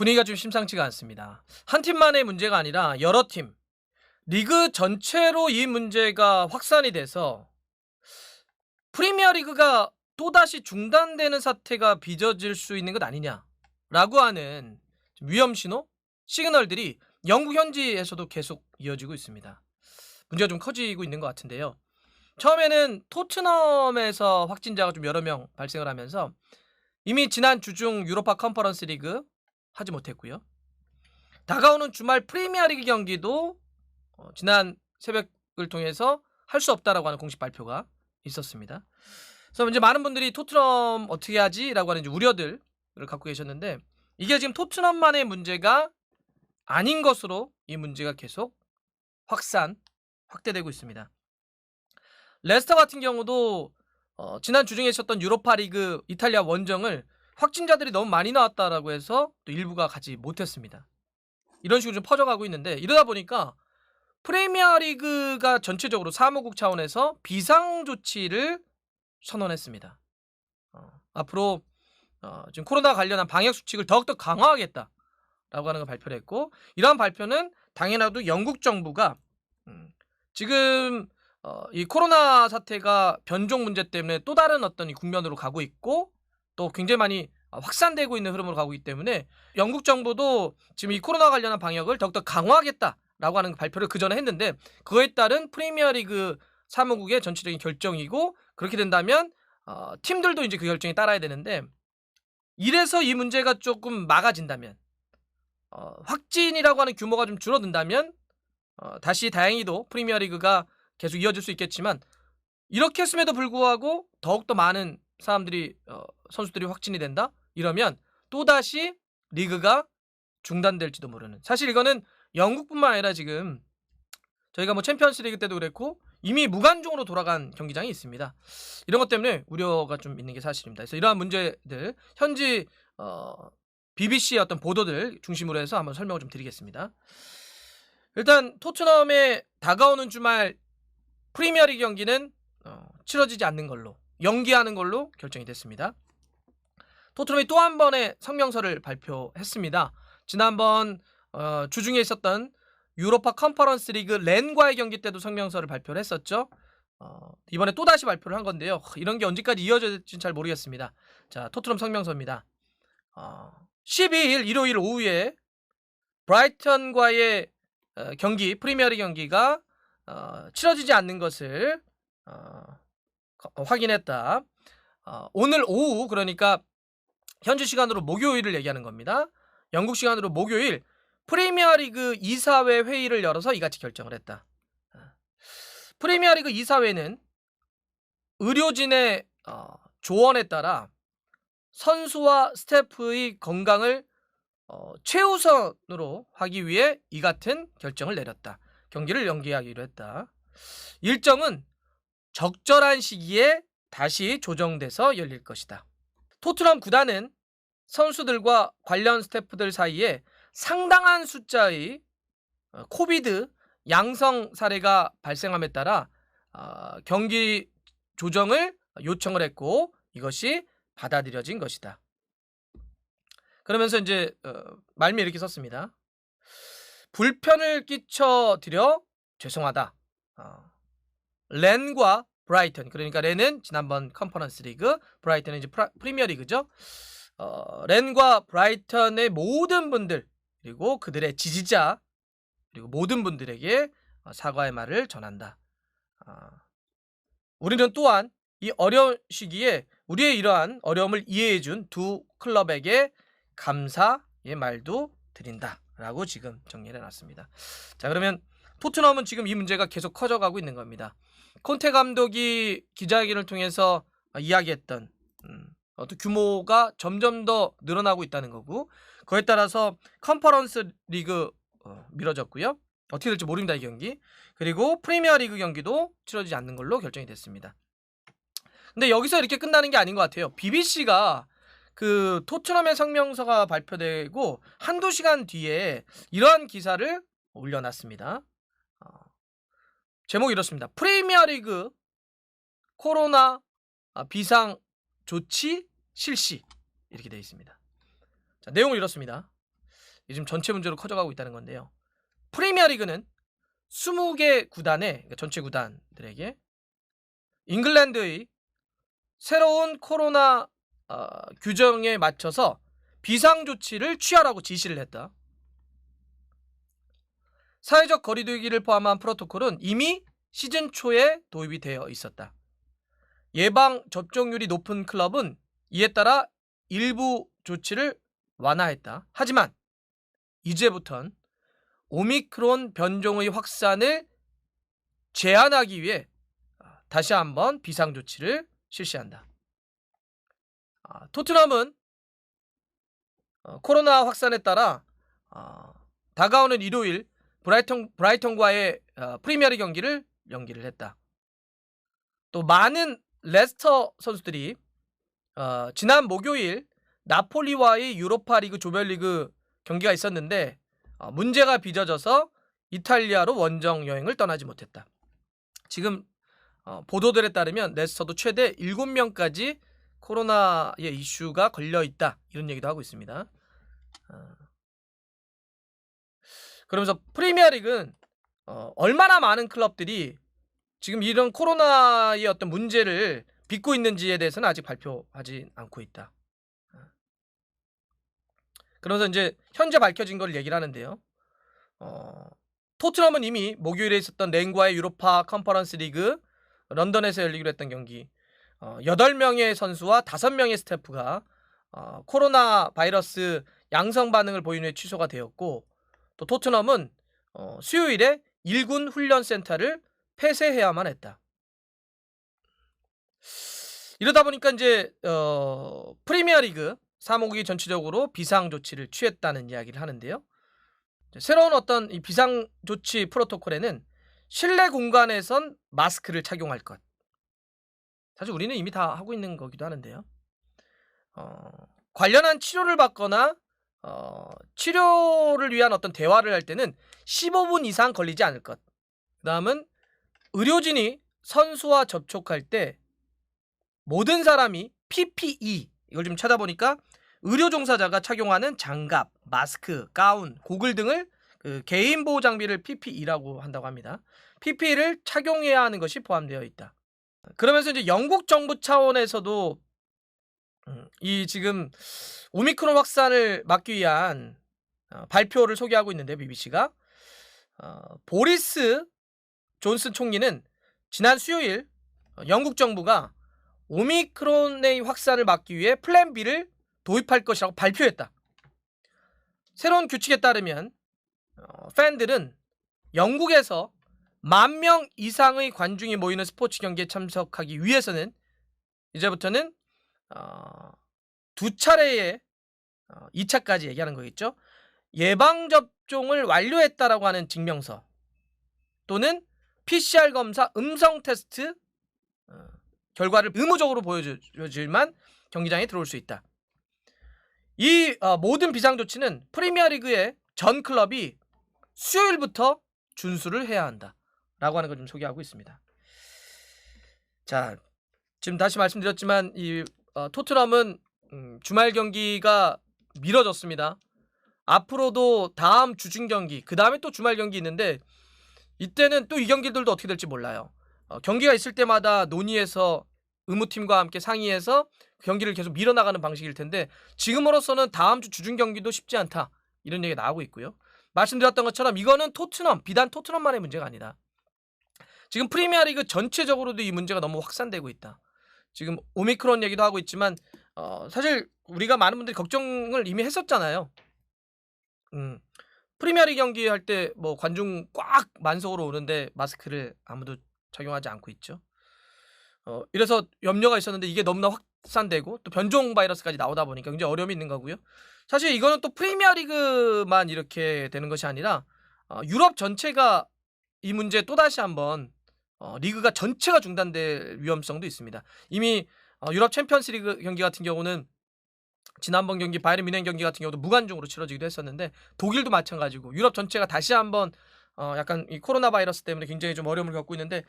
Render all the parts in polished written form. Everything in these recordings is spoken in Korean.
분위기가 좀 심상치가 않습니다. 한 팀만의 문제가 아니라 여러 팀, 리그 전체로 이 문제가 확산이 돼서 프리미어리그가 또다시 중단되는 사태가 빚어질 수 있는 것 아니냐라고 하는 위험 신호, 시그널들이 영국 현지에서도 계속 이어지고 있습니다. 문제가 좀 커지고 있는 것 같은데요. 처음에는 토트넘에서 확진자가 좀 여러 명 발생을 하면서 이미 지난 주중 유로파 컨퍼런스 리그 하지 못했고요. 다가오는 주말 프리미어리그 경기도 지난 새벽을 통해서 할 수 없다라고 하는 공식 발표가 있었습니다. 그래서 이제 많은 분들이 토트넘 어떻게 하지라고 하는 이제 우려들을 갖고 계셨는데, 이게 지금 토트넘만의 문제가 아닌 것으로 이 문제가 계속 확대되고 있습니다. 레스터 같은 경우도 지난 주중에 있었던 유로파리그 이탈리아 원정을 확진자들이 너무 많이 나왔다라고 해서 또 일부가 가지 못했습니다. 이런 식으로 좀 퍼져가고 있는데, 이러다 보니까 프리미어리그가 전체적으로 사무국 차원에서 비상조치를 선언했습니다. 앞으로 지금 코로나 관련한 방역 수칙을 더욱더 강화하겠다라고 하는 걸 발표를 했고, 이러한 발표는 당연하도 영국 정부가 지금 이 코로나 사태가 변종 문제 때문에 또 다른 어떤 이 국면으로 가고 있고, 또 굉장히 많이 확산되고 있는 흐름으로 가고 있기 때문에 영국 정부도 지금 이 코로나 관련한 방역을 더욱더 강화하겠다라고 하는 발표를 그 전에 했는데, 그거에 따른 프리미어리그 사무국의 전체적인 결정이고, 그렇게 된다면 팀들도 이제 그 결정에 따라야 되는데, 이래서 이 문제가 조금 막아진다면, 확진이라고 하는 규모가 좀 줄어든다면 다시 다행히도 프리미어리그가 계속 이어질 수 있겠지만, 이렇게 했음에도 불구하고 더욱더 많은 사람들이 선수들이 확진이 된다? 이러면 또다시 리그가 중단될지도 모르는, 사실 이거는 영국뿐만 아니라 지금 저희가 뭐 챔피언스 리그 때도 그랬고 이미 무관중으로 돌아간 경기장이 있습니다. 이런 것 때문에 우려가 좀 있는 게 사실입니다. 그래서 이러한 문제들 현지 BBC의 어떤 보도들 중심으로 해서 한번 설명을 좀 드리겠습니다. 일단 토트넘의 다가오는 주말 프리미어리그 경기는 치러지지 않는 걸로, 연기하는 걸로 결정이 됐습니다. 토트넘이 또 한 번의 성명서를 발표했습니다. 지난번 주중에 있었던 유로파 컨퍼런스 리그 렌과의 경기 때도 성명서를 발표를 했었죠. 이번에 또다시 발표를 한 건데요. 이런 게 언제까지 이어질지는 잘 모르겠습니다. 자, 토트넘 성명서입니다. 12일 일요일 오후에 브라이턴과의 경기, 프리미어리그 경기가 치러지지 않는 것을 확인했다. 오늘 오후, 그러니까 현지 시간으로 목요일을 얘기하는 겁니다. 영국 시간으로 목요일 프리미어리그 이사회 회의를 열어서 이같이 결정을 했다. 프리미어리그 이사회는 의료진의 조언에 따라 선수와 스태프의 건강을 최우선으로 하기 위해 이 같은 결정을 내렸다. 경기를 연기하기로 했다. 일정은 적절한 시기에 다시 조정돼서 열릴 것이다. 토트넘 구단은 선수들과 관련 스태프들 사이에 상당한 숫자의 코비드 양성 사례가 발생함에 따라 경기 조정을 요청을 했고, 이것이 받아들여진 것이다. 그러면서 이제 말미에 이렇게 썼습니다. 불편을 끼쳐드려 죄송하다. 렌과 브라이턴, 그러니까 렌은 지난번 컨퍼런스 리그, 브라이턴은 이제 프리미어 리그죠. 렌과 브라이턴의 모든 분들, 그리고 그들의 지지자, 그리고 모든 분들에게 사과의 말을 전한다. 우리는 또한 이 어려운 시기에 우리의 이러한 어려움을 이해해준 두 클럽에게 감사의 말도 드린다 라고 지금 정리를 해놨습니다. 자, 그러면 토트넘은 지금 이 문제가 계속 커져가고 있는 겁니다. 콘테 감독이 기자회견을 통해서 이야기했던 어떤 규모가 점점 더 늘어나고 있다는 거고, 그에 따라서 컨퍼런스 리그 미뤄졌고요. 어떻게 될지 모릅니다, 이 경기. 그리고 프리미어 리그 경기도 치러지지 않는 걸로 결정이 됐습니다. 근데 여기서 이렇게 끝나는 게 아닌 것 같아요. BBC가 그 토트넘의 성명서가 발표되고 한두 시간 뒤에 이러한 기사를 올려놨습니다. 제목이 이렇습니다. 프리미어리그 코로나 비상 조치 실시, 이렇게 되어 있습니다. 자, 내용은 이렇습니다. 지금 전체 문제로 커져가고 있다는 건데요. 프리미어리그는 20개 구단의 그러니까 전체 구단들에게 잉글랜드의 새로운 코로나 규정에 맞춰서 비상조치를 취하라고 지시를 했다. 사회적 거리두기를 포함한 프로토콜은 이미 시즌 초에 도입이 되어 있었다. 예방 접종률이 높은 클럽은 이에 따라 일부 조치를 완화했다. 하지만 이제부턴 오미크론 변종의 확산을 제한하기 위해 다시 한번 비상조치를 실시한다. 토트넘은 코로나 확산에 따라 다가오는 일요일 브라이턴과의 프리미어리그 경기를 연기를 했다. 또 많은 레스터 선수들이 지난 목요일 나폴리와의 유로파리그 조별리그 경기가 있었는데 문제가 빚어져서 이탈리아로 원정 여행을 떠나지 못했다. 지금 보도들에 따르면 레스터도 최대 7명까지 코로나의 이슈가 걸려있다 이런 얘기도 하고 있습니다. 그러면서 프리미어리그는 얼마나 많은 클럽들이 지금 이런 코로나의 어떤 문제를 빚고 있는지에 대해서는 아직 발표하지 않고 있다. 그러면서 이제 현재 밝혀진 걸 얘기를 하는데요. 토트넘은 이미 목요일에 있었던 렌과의 유로파 컨퍼런스 리그 런던에서 열리기로 했던 경기 8명의 선수와 5명의 스태프가 코로나 바이러스 양성 반응을 보인 후에 취소가 되었고 또 토트넘은 수요일에 1군 훈련센터를 폐쇄해야만 했다. 이러다 보니까 이제 프리미어리그 사무국이 전체적으로 비상조치를 취했다는 이야기를 하는데요. 새로운 어떤 이 비상조치 프로토콜에는 실내 공간에선 마스크를 착용할 것. 사실 우리는 이미 다 하고 있는 거기도 하는데요. 관련한 치료를 받거나 치료를 위한 어떤 대화를 할 때는 15분 이상 걸리지 않을 것. 그 다음은 의료진이 선수와 접촉할 때 모든 사람이 PPE 이걸 좀 찾아보니까 의료 종사자가 착용하는 장갑, 마스크, 가운, 고글 등을 개인 보호 장비를 PPE라고 한다고 합니다. PPE를 착용해야 하는 것이 포함되어 있다. 그러면서 이제 영국 정부 차원에서도 이 지금 오미크론 확산을 막기 위한 발표를 소개하고 있는데 BBC가 보리스 존슨 총리는 지난 수요일 영국 정부가 오미크론의 확산을 막기 위해 플랜 B를 도입할 것이라고 발표했다. 새로운 규칙에 따르면 팬들은 영국에서 10,000명 이상의 관중이 모이는 스포츠 경기에 참석하기 위해서는 이제부터는 2차례의 2차까지 얘기하는 거겠죠. 예방접종을 완료했다라고 하는 증명서 또는 PCR 검사 음성 테스트 결과를 의무적으로 보여줘야만 경기장에 들어올 수 있다. 이 모든 비상조치는 프리미어리그의 전 클럽이 수요일부터 준수를 해야 한다 라고 하는 걸 좀 소개하고 있습니다. 자, 지금 다시 말씀드렸지만 이 토트넘은 주말 경기가 미뤄졌습니다. 앞으로도 다음 주중 경기, 그 다음에 또 주말 경기 있는데 이때는 또 이 경기들도 어떻게 될지 몰라요. 경기가 있을 때마다 논의해서 의무팀과 함께 상의해서 경기를 계속 밀어나가는 방식일 텐데 지금으로서는 다음 주 주중 경기도 쉽지 않다 이런 얘기가 나오고 있고요. 말씀드렸던 것처럼 이거는 비단 토트넘만의 문제가 아니다. 지금 프리미어리그 전체적으로도 이 문제가 너무 확산되고 있다. 지금 오미크론 얘기도 하고 있지만 사실 우리가 많은 분들이 걱정을 이미 했었잖아요. 프리미어리그 경기 할 때 뭐 관중 꽉 만석으로 오는데 마스크를 아무도 착용하지 않고 있죠. 이래서 염려가 있었는데 이게 너무나 확산되고 또 변종 바이러스까지 나오다 보니까 굉장히 어려움이 있는 거고요. 사실 이거는 또 프리미어리그만 이렇게 되는 것이 아니라 유럽 전체가 이 문제에 또다시 한번 리그가 전체가 중단될 위험성도 있습니다. 이미 유럽 챔피언스 리그 경기 같은 경우는 지난번 경기 바이에른 뮌헨 경기 같은 경우도 무관중으로 치러지기도 했었는데 독일도 마찬가지고 유럽 전체가 다시 한번 약간 이 코로나 바이러스 때문에 굉장히 좀 어려움을 겪고 있는데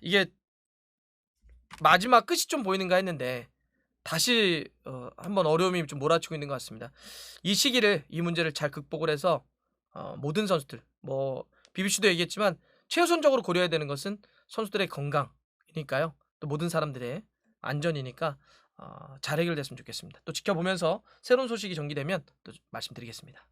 이게 마지막 끝이 좀 보이는가 했는데 다시 한번 어려움이 좀 몰아치고 있는 것 같습니다. 이 시기를 이 문제를 잘 극복을 해서 모든 선수들 뭐 BBC도 얘기했지만 최우선적으로 고려해야 되는 것은 선수들의 건강이니까요. 또 모든 사람들의 안전이니까 잘 해결됐으면 좋겠습니다. 또 지켜보면서 새로운 소식이 전개되면 또 말씀드리겠습니다.